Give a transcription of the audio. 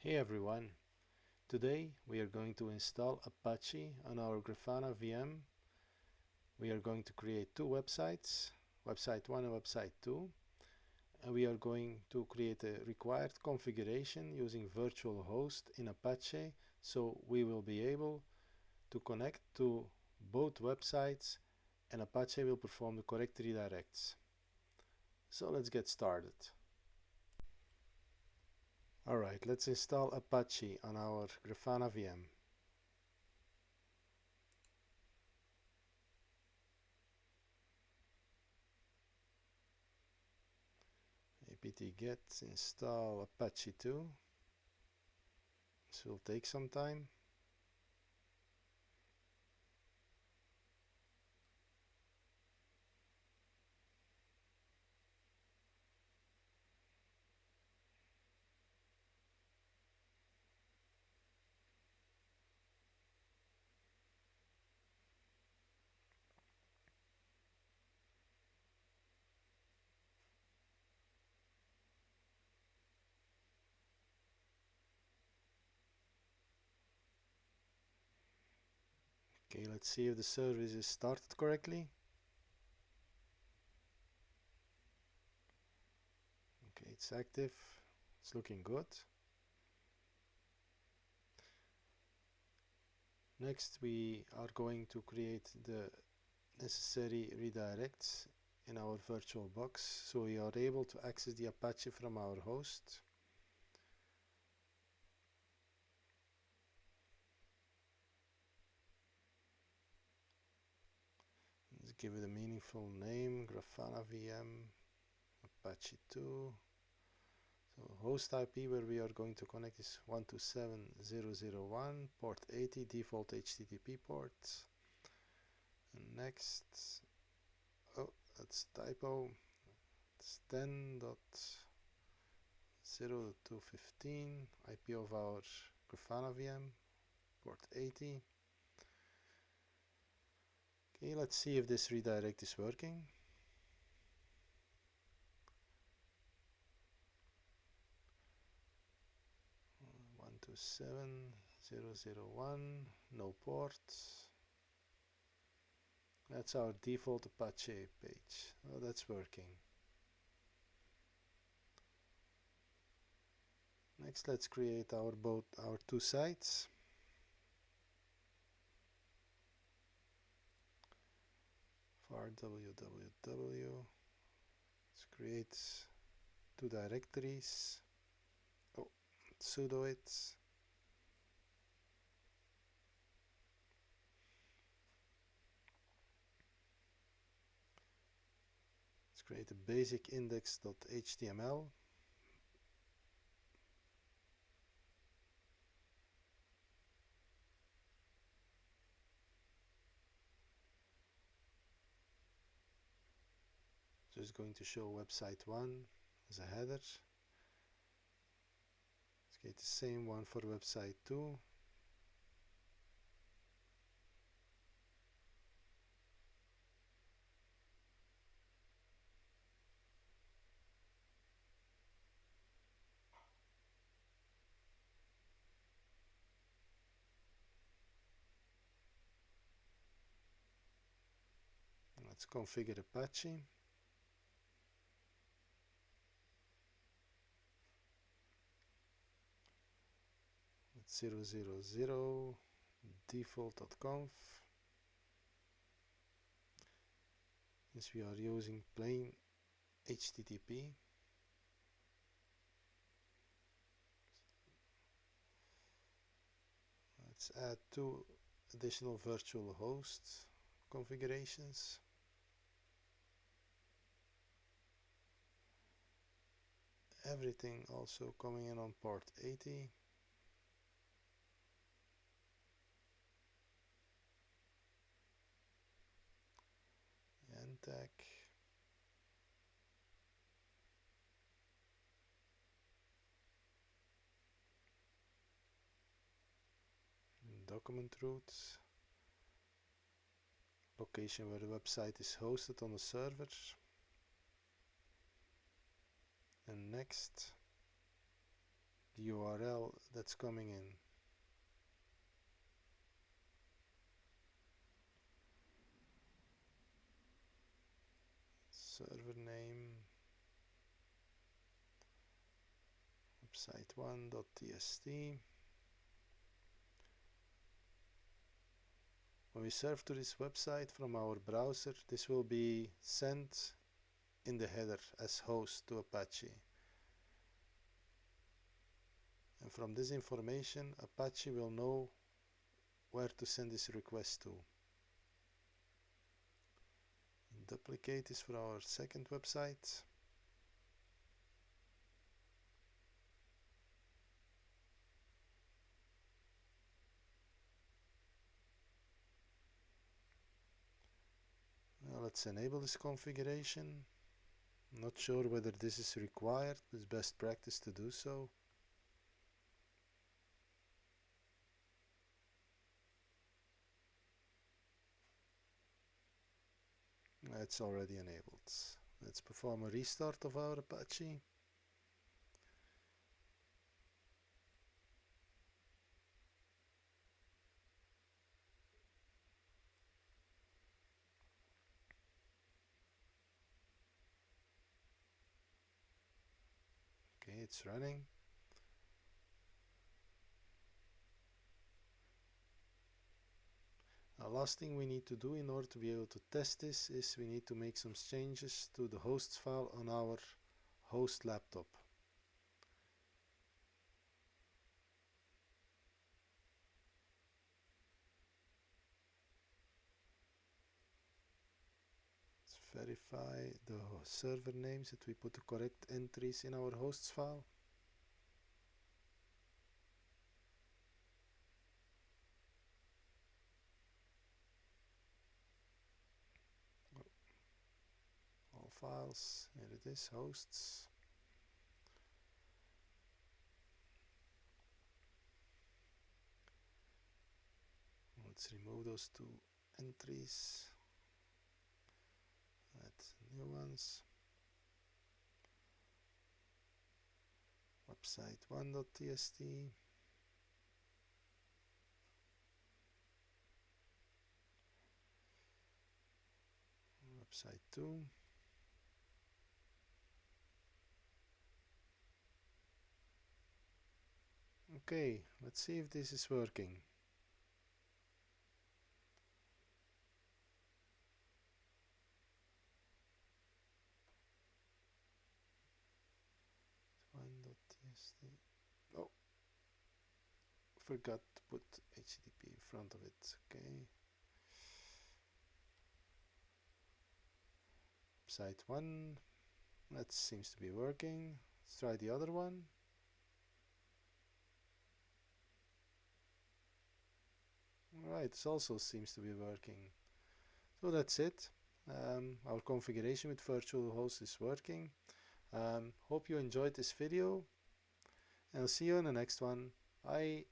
Hey everyone, today we are going to install Apache on our Grafana VM. We are going to create two websites, website 1 and website 2, and we are going to create a required configuration using virtual host in Apache, so we will be able to connect to both websites and Apache will perform the correct redirects. So let's get started. Alright, let's install Apache on our Grafana VM. apt-get install Apache2. This will take some time. Okay, let's see if the service is started correctly. Okay, it's active. It's looking good. Next, we are going to create the necessary redirects in our virtual box so we are able to access the Apache from our host. Let's give it a meaningful name, Grafana VM Apache2. So host IP where we are going to connect is 127.0.0.1, port 80, default HTTP port. And next, oh, that's typo. It's 10.0.215, IP of our Grafana VM, port 80. Okay, let's see if this redirect is working. One two seven 0.0.1, no ports. That's our default Apache page. Oh, that's working. Next, let's create our two sites. For www. Let's create two directories. Oh, sudo it. Let's create a basic index.html. So it's going to show website 1 as a header. Let's get the same one for website 2. Let's configure Apache. It's 0.0.0 default.conf. Since we are using plain HTTP, let's add two additional virtual host configurations. Everything also coming in on port 80. And tag. Document routes. Location where the website is hosted on the server. And next, the URL that's coming in. Server name website1.txt. When we serve to this website from our browser, this will be sent in the header as host to Apache. And from this information, Apache will know where to send this request to. Duplicate this for our second website. Now let's enable this configuration. Not sure whether this is required, but it's best practice to do so. It's already enabled. Let's perform a restart of our Apache. Okay, it's running. Now, last thing we need to do in order to be able to test this is we need to make some changes to the hosts file on our host laptop. Let's verify the server names that we put the correct entries in our hosts file. All files, here it is, hosts. Let's remove those two entries. Add new ones. Website1.txt. Website2. Okay, let's see if this is working. Oh, forgot to put HTTP in front of it. Okay. Site 1, that seems to be working. Let's try the other one. Alright, this also seems to be working. So that's it. Our configuration with virtual host is working. Hope you enjoyed this video, and I'll see you in the next one. Bye.